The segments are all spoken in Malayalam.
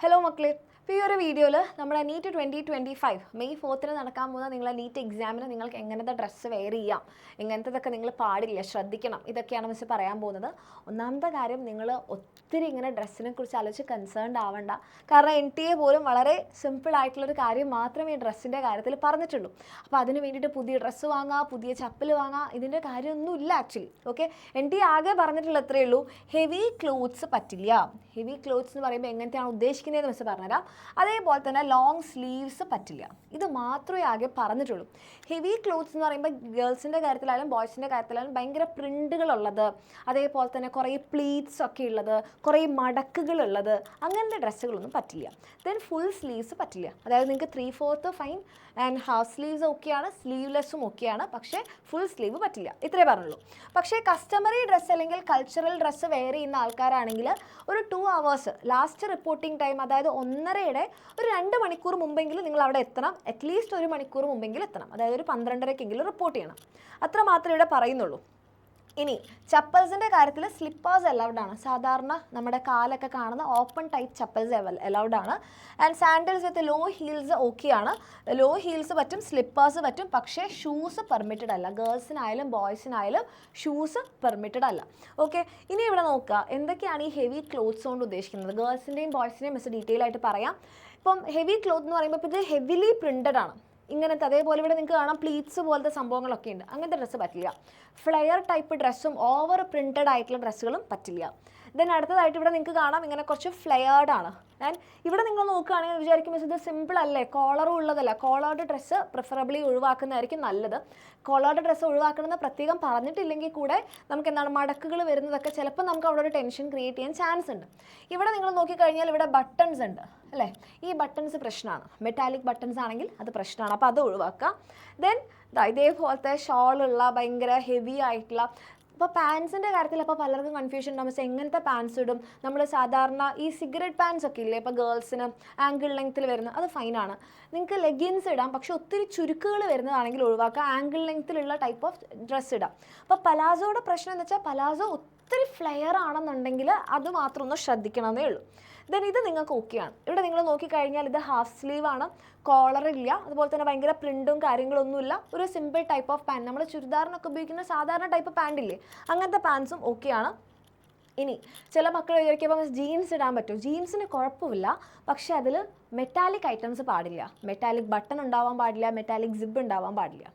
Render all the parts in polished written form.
Hello, Makle. ഇപ്പോൾ ഈ ഒരു വീഡിയോയിൽ നമ്മുടെ നീറ്റ് 2025 മെയ് 4ന് നടക്കാൻ പോകുന്ന നിങ്ങളെ നീറ്റ് എക്സാമിന് നിങ്ങൾക്ക് എങ്ങനത്തെ ഡ്രസ്സ് വെയർ ചെയ്യാം, എങ്ങനത്തതൊക്കെ നിങ്ങൾ പാടില്ല, ശ്രദ്ധിക്കണം, ഇതൊക്കെയാണ് മിസ് പറയാൻ പോകുന്നത്. ഒന്നാമത്തെ കാര്യം, നിങ്ങൾ ഒത്തിരി ഇങ്ങനെ ഡ്രസ്സിനെ കുറിച്ച് ആലോചിച്ച് കൺസേൺഡ് ആവണ്ട. കാരണം NTA പോലും വളരെ സിമ്പിൾ ആയിട്ടുള്ളൊരു കാര്യം മാത്രമേ ഈ ഡ്രസ്സിൻ്റെ കാര്യത്തിൽ പറഞ്ഞിട്ടുള്ളൂ. അപ്പോൾ അതിന് വേണ്ടിയിട്ട് പുതിയ ഡ്രസ്സ് വാങ്ങുക, പുതിയ ചപ്പൽ വാങ്ങുക, ഇതിൻ്റെ കാര്യമൊന്നുമില്ല ആക്ച്വലി. ഓക്കെ, NTA ആകെ പറഞ്ഞിട്ടുള്ള എത്രയേ ഉള്ളൂ, ഹെവി ക്ലോത്ത്സ് പറ്റില്ല. ഹെവി ക്ലോത്ത്സ് എന്ന് പറയുമ്പോൾ എങ്ങനത്തെയാണ് ഉദ്ദേശിക്കുന്നതെന്ന് മിസ് പറഞ്ഞുതരാം. അതേപോലെ തന്നെ ലോങ് സ്ലീവ്സ് പറ്റില്ല. ഇത് മാത്രമേ ആകെ പറഞ്ഞിട്ടുള്ളൂ. ഹെവി ക്ലോത്ത്സ് എന്ന് പറയുമ്പോൾ ഗേൾസിൻ്റെ കാര്യത്തിലായാലും ബോയ്സിൻ്റെ കാര്യത്തിലായാലും ഭയങ്കര പ്രിൻ്റുകളുള്ളത്, അതേപോലെ തന്നെ കുറേ പ്ലീറ്റ്സ് ഒക്കെ ഉള്ളത്, കുറേ മടക്കുകളുള്ളത്, അങ്ങനത്തെ ഡ്രസ്സുകളൊന്നും പറ്റില്ല. ദെൻ ഫുൾ സ്ലീവ്സ് പറ്റില്ല. അതായത് നിങ്ങൾക്ക് 3/4 ഫൈൻ ആൻഡ് ഹാഫ് സ്ലീവ്സ് ഓക്കെയാണ്, സ്ലീവ്ലെസ്സും ഓക്കെയാണ്, പക്ഷേ ഫുൾ സ്ലീവ് പറ്റില്ല. ഇത്രേ പറഞ്ഞുള്ളൂ. പക്ഷേ കസ്റ്റമറി ഡ്രസ്സ് അല്ലെങ്കിൽ കൾച്ചറൽ ഡ്രസ്സ് വെയർ ചെയ്യുന്ന ആൾക്കാരാണെങ്കിൽ ഒരു 2 hours ലാസ്റ്റ് റിപ്പോർട്ടിംഗ് ടൈം, അതായത് 1:30യുടെ ഒരു 2 മണിക്കൂർ മുമ്പെങ്കിലും നിങ്ങൾ അവിടെ എത്തണം. അറ്റ്ലീസ്റ്റ് 1 മണിക്കൂർ മുമ്പെങ്കിലും എത്തണം. അതായത് ഒരു 12:30-ക്കെങ്കിലും റിപ്പോർട്ട് ചെയ്യണം. അത്ര മാത്രമേ ഇവിടെ പറയുന്നുള്ളൂ. ഇനി ചപ്പൽസിൻ്റെ കാര്യത്തിൽ സ്ലിപ്പേഴ്സ് അലൗഡ് ആണ്. സാധാരണ നമ്മുടെ കാലൊക്കെ കാണുന്ന ഓപ്പൺ ടൈപ്പ് ചപ്പൽസ് അലൗഡ് ആണ്. And sandals with low heels ഓക്കെയാണ്. ലോ ഹീൽസ് പറ്റും, സ്ലിപ്പേഴ്സ് പറ്റും, പക്ഷേ ഷൂസ് പെർമിറ്റഡ് അല്ല. ഗേൾസിനായാലും ബോയ്സിനായാലും ഷൂസ് പെർമിറ്റഡ് അല്ല. ഓക്കെ, ഇനി ഇവിടെ നോക്കുക എന്തൊക്കെയാണ് ഈ ഹെവി ക്ലോത്ത്സ് കൊണ്ട് ഉദ്ദേശിക്കുന്നത്. ഗേൾസിൻ്റെയും ബോയ്സിൻ്റെയും മിസ് ഡീറ്റെയിൽ ആയിട്ട് പറയാം. ഇപ്പം ഹെവി ക്ലോത്ത് എന്ന് പറയുമ്പോൾ ഇപ്പോൾ ഇത് ഹെവിലി പ്രിൻറ്റഡ് ആണ്. ഇങ്ങനത്തെ അതേപോലെ ഇവിടെ നിങ്ങൾക്ക് കാണാം പ്ലീറ്റ്സ് പോലത്തെ സംഭവങ്ങളൊക്കെ ഉണ്ട്. അങ്ങനത്തെ ഡ്രസ്സ് പറ്റില്ല. ഫ്ലെയർ ടൈപ്പ് ഡ്രസ്സും ഓവർ പ്രിൻറ്റഡ് ആയിട്ടുള്ള ഡ്രസ്സുകളും പറ്റില്ല. ദെൻ അടുത്തതായിട്ട് ഇവിടെ നിങ്ങൾക്ക് കാണാം ഇങ്ങനെ കുറച്ച് ഫ്ലെയർഡ് ആണ്. ആൻഡ് ഇവിടെ നിങ്ങൾ നോക്കുകയാണെങ്കിൽ വിചാരിക്കും ഇത് സിമ്പിൾ അല്ലേ, കോളറും ഉള്ളതല്ല. കോളേർഡ് ഡ്രസ്സ് പ്രിഫറബിളി ഒഴിവാക്കുന്നതായിരിക്കും നല്ലത്. കോളേർഡ് ഡ്രസ്സ് ഒഴിവാക്കണമെന്ന് പ്രത്യേകം പറഞ്ഞിട്ടില്ലെങ്കിൽ കൂടെ നമുക്ക് എന്താണ് മടക്കുകൾ വരുന്നതൊക്കെ ചിലപ്പോൾ നമുക്ക് അവിടെ ഒരു ടെൻഷൻ ക്രിയേറ്റ് ചെയ്യാൻ ചാൻസ് ഉണ്ട്. ഇവിടെ നിങ്ങൾ നോക്കിക്കഴിഞ്ഞാൽ ഇവിടെ ബട്ടൺസ് ഉണ്ട് അല്ലേ, ഈ ബട്ടൺസ് പ്രശ്നമാണ്. മെറ്റാലിക് ബട്ടൺസ് ആണെങ്കിൽ അത് പ്രശ്നമാണ്, അപ്പോൾ അത് ഒഴിവാക്കുക. ദെൻ ഇതേപോലത്തെ ഷോളുള്ള ഭയങ്കര ഹെവി ആയിട്ടുള്ള, ഇപ്പോൾ പാൻസിൻ്റെ കാര്യത്തിൽ അപ്പോൾ പലർക്കും കൺഫ്യൂഷൻ ഉണ്ടാകുമ്പോൾ എങ്ങനത്തെ പാൻസ് ഇടും. നമ്മൾ സാധാരണ ഈ സിഗരറ്റ് പാൻസ് ഒക്കെ ഇല്ലേ, ഇപ്പോൾ ഗേൾസിന് ആംഗിൾ ലെങ്ത്തിൽ വരുന്ന അത് ഫൈനാണ്. നിങ്ങൾക്ക് ലെഗിൻസ് ഇടാം, പക്ഷേ ഒത്തിരി ചുരുക്കുകൾ വരുന്നതാണെങ്കിൽ ഒഴിവാക്കുക. ആംഗിൾ ലെങ്ത്തിലുള്ള ടൈപ്പ് ഓഫ് ഡ്രസ്സ് ഇടാം. അപ്പോൾ പലാസോയുടെ പ്രശ്നം എന്ന് വെച്ചാൽ പലാസോ ഒത്തിരി ഫ്ലെയർ ആണെന്നുണ്ടെങ്കിൽ അത് മാത്രം ഒന്ന് ശ്രദ്ധിക്കണമെന്നേ ഉള്ളൂ. ദെൻ ഇത് നിങ്ങൾക്ക് ഓക്കെയാണ്. ഇവിടെ നിങ്ങൾ നോക്കിക്കഴിഞ്ഞാൽ ഇത് ഹാഫ് സ്ലീവ് ആണ്, കോളറില്ല, അതുപോലെ തന്നെ ഭയങ്കര പ്രിൻറ്റും കാര്യങ്ങളൊന്നുമില്ല. ഒരു സിമ്പിൾ ടൈപ്പ് ഓഫ് പാൻറ്, നമ്മൾ ചുരിദാറിനൊക്കെ ഉപയോഗിക്കുന്ന സാധാരണ ടൈപ്പ് പാൻറ് ഇല്ലേ, അങ്ങനത്തെ പാൻസും ഓക്കെയാണ്. ഇനി ചില മക്കൾ വിചാരിക്കുമ്പോൾ ജീൻസ് ഇടാൻ പറ്റും. ജീൻസിന് കുഴപ്പമില്ല, പക്ഷേ അതിൽ മെറ്റാലിക് ഐറ്റംസ് പാടില്ല. മെറ്റാലിക് ബട്ടൺ ഉണ്ടാവാൻ പാടില്ല, മെറ്റാലിക് സിബ് ഉണ്ടാവാൻ പാടില്ല.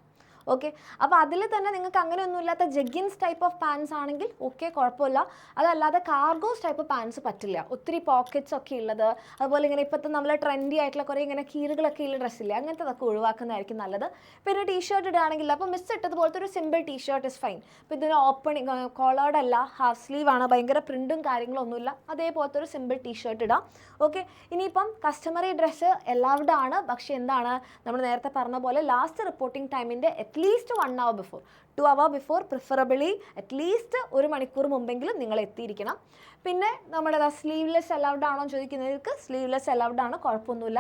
ഓക്കെ, അപ്പോൾ അതിൽ തന്നെ നിങ്ങൾക്ക് അങ്ങനെയൊന്നും ഇല്ലാത്ത ജഗ്ഗിൻസ് ടൈപ്പ് ഓഫ് പാൻസ് ആണെങ്കിൽ ഓക്കെ, കുഴപ്പമില്ല. അതല്ലാതെ കാർഗോസ് ടൈപ്പ് പാൻസ് പറ്റില്ല. ഒത്തിരി പോക്കറ്റ്സ് ഒക്കെ ഉള്ളത്, അതുപോലെ ഇങ്ങനെ ഇപ്പോഴത്തെ നമ്മൾ ട്രെൻഡി ആയിട്ടുള്ള കുറേ ഇങ്ങനെ കീറുകളൊക്കെ ഉള്ള ഡ്രസ്സില്ലേ, അങ്ങനത്തതൊക്കെ ഒഴിവാക്കുന്നതായിരിക്കും നല്ലത്. പിന്നെ ടീഷർട്ട് ഇടുകയാണെങ്കിൽ അപ്പോൾ മിസ് ഇട്ടതുപോലത്തെ ഒരു സിമ്പിൾ ടീഷർട്ട് ഇസ് ഫൈൻ. ഇപ്പോൾ ഇതിന് ഓപ്പണിങ് കോളേർഡ് അല്ല, ഹാഫ് സ്ലീവ് ആണ്, ഭയങ്കര പ്രിൻറ്റും കാര്യങ്ങളൊന്നുമില്ല, അതേപോലത്തെ ഒരു സിമ്പിൾ ടീഷർട്ട് ഇടാം. ഓക്കെ, ഇനിയിപ്പം കസ്റ്റമറി ഡ്രസ്സ് എല്ലാവരുടെ ആണ്, പക്ഷേ എന്താണ് നമ്മൾ നേരത്തെ പറഞ്ഞ പോലെ ലാസ്റ്റ് റിപ്പോർട്ടിംഗ് ടൈമിൻ്റെ at least 1 hour before, 2 hour before, preferably at least 1 മണിക്കൂർ മുമ്പെങ്കിലും നിങ്ങൾ എത്തിയിരിക്കണം. പിന്നെ നമ്മുടെ സ്ലീവ്ലെസ് അലൗഡ് ആണോ ചോദിക്കുന്നവർക്ക് സ്ലീവ്ലെസ് അലൗഡ് ആണ്, കുഴപ്പമൊന്നുമില്ല.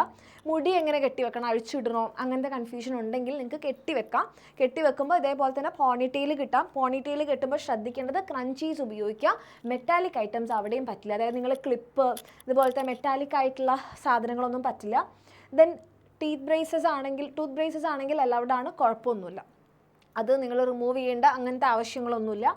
മുടി എങ്ങനെ കെട്ടിവെക്കണം, അഴിച്ചിടണോ, അങ്ങനത്തെ കൺഫ്യൂഷൻ ഉണ്ടെങ്കിൽ നിങ്ങൾക്ക് കെട്ടിവെക്കാം. കെട്ടിവെക്കുമ്പോൾ ഇതേപോലെ തന്നെ പോണിറ്റെയിൽ കിട്ടാം. പോണിറ്റെയിൽ കെട്ടുമ്പോൾ ശ്രദ്ധിക്കേണ്ടത് ക്രഞ്ചീസ് ഉപയോഗിക്കുക. മെറ്റാലിക് ഐറ്റംസ് അവിടെയും പറ്റില്ല. അതായത് നിങ്ങൾ ക്ലിപ്പ് ഇതുപോലത്തെ മെറ്റാലിക് ആയിട്ടുള്ള സാധനങ്ങളൊന്നും പറ്റില്ല. ദെൻ ടൂത്ത് ബ്രേസസ് ആണെങ്കിൽ അലൗഡ് ആണ്, കുഴപ്പമൊന്നുമില്ല. അത് നിങ്ങൾ റിമൂവ് ചെയ്യേണ്ട അങ്ങനത്തെ ആവശ്യങ്ങളൊന്നുമില്ല.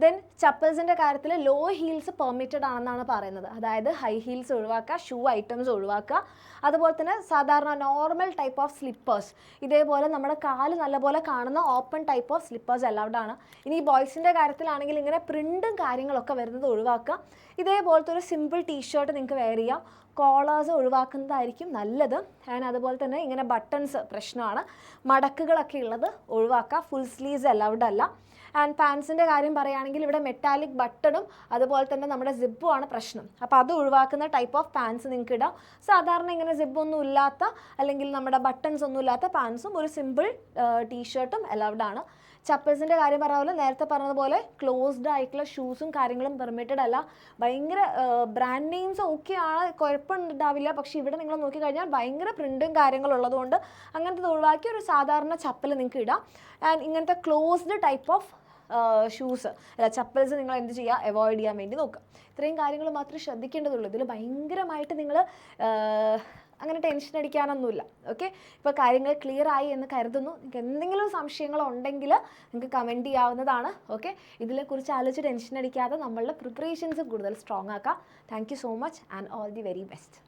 ദെൻ ചപ്പൽസിൻ്റെ കാര്യത്തിൽ ലോ ഹീൽസ് പെർമിറ്റഡ് ആണെന്നാണ് പറയുന്നത്. അതായത് ഹൈ ഹീൽസ് ഒഴിവാക്കുക, ഷൂ ഐറ്റംസ് ഒഴിവാക്കുക. അതുപോലെ തന്നെ സാധാരണ നോർമൽ ടൈപ്പ് ഓഫ് സ്ലിപ്പേഴ്സ്, ഇതേപോലെ നമ്മുടെ കാല് നല്ലപോലെ കാണുന്ന open type of slippers allowed ആണ്. ഇനി ബോയ്സിൻ്റെ കാര്യത്തിലാണെങ്കിൽ ഇങ്ങനെ പ്രിൻറ്റും കാര്യങ്ങളൊക്കെ വരുന്നത് ഒഴിവാക്കുക. ഇതേപോലത്തെ ഒരു സിമ്പിൾ ടീഷർട്ട് നിങ്ങൾക്ക് വെയർ ചെയ്യാം. കോളേഴ്സ് ഒഴിവാക്കുന്നതായിരിക്കും നല്ലത്. ആൻഡ് അതുപോലെ തന്നെ ഇങ്ങനെ ബട്ടൺസ് പ്രശ്നമാണ്, മടക്കുകളൊക്കെ ഉള്ളത് ഒഴിവാക്കുക. ഫുൾ സ്ലീവ്സ് അലൗഡ് അല്ല. ആൻഡ് പാൻസിൻ്റെ കാര്യം പറയുകയാണെങ്കിൽ ഇവിടെ മെറ്റാലിക് ബട്ടണും അതുപോലെ തന്നെ നമ്മുടെ സിബും ആണ് പ്രശ്നം. അപ്പോൾ അത് ഒഴിവാക്കുന്ന ടൈപ്പ് ഓഫ് പാൻസ് നിങ്ങൾക്ക് ഇടാം. സാധാരണ ഇങ്ങനെ സിബൊന്നും ഇല്ലാത്ത അല്ലെങ്കിൽ നമ്മുടെ ബട്ടൺസ് ഒന്നും ഇല്ലാത്ത പാൻസും ഒരു സിമ്പിൾ ടീഷർട്ടും അലൗഡ് ആണ്. ചപ്പൽസിൻ്റെ കാര്യം പറഞ്ഞ പോലെ നേരത്തെ പറഞ്ഞതുപോലെ ക്ലോസ്ഡ് ആയിട്ടുള്ള ഷൂസും കാര്യങ്ങളും പെർമിറ്റഡ് അല്ല. ഭയങ്കര ബ്രാൻഡ് നെയിംസ് ഓക്കെയാണ്, കുഴപ്പമുണ്ടാവില്ല. പക്ഷേ ഇവിടെ നിങ്ങൾ നോക്കിക്കഴിഞ്ഞാൽ ഭയങ്കര പ്രിൻറ്റും കാര്യങ്ങളും ഉള്ളതുകൊണ്ട് അങ്ങനത്തെ ഒഴിവാക്കി ഒരു സാധാരണ ചപ്പൽ നിങ്ങൾക്ക് ഇടാം. ആൻഡ് ഇങ്ങനത്തെ ക്ലോസ്ഡ് ടൈപ്പ് ഓഫ് ഷൂസ് അല്ല ചപ്പൽസ് നിങ്ങൾ എന്ത് ചെയ്യുക, അവോയ്ഡ് ചെയ്യാൻ വേണ്ടി നോക്കുക. ഇത്രയും കാര്യങ്ങൾ മാത്രമേ ശ്രദ്ധിക്കേണ്ടതുള്ളൂ. ഇതിൽ ഭയങ്കരമായിട്ട് നിങ്ങൾ അങ്ങനെ ടെൻഷൻ അടിക്കാനൊന്നുമില്ല. ഓക്കെ, ഇപ്പോൾ കാര്യങ്ങൾ ക്ലിയർ ആയി എന്ന് കരുതുന്നു. നിങ്ങൾക്ക് എന്തെങ്കിലും സംശയങ്ങളുണ്ടെങ്കിൽ നിങ്ങൾക്ക് കമൻറ്റ് ചെയ്യാവുന്നതാണ്. ഓക്കെ, ഇതിനെക്കുറിച്ച് ആലോചിച്ച് ടെൻഷൻ അടിക്കാതെ നമ്മളുടെ പ്രിപ്പറേഷൻസ് കൂടുതൽ സ്ട്രോങ് ആക്കാം. Thank you so much and all the very best.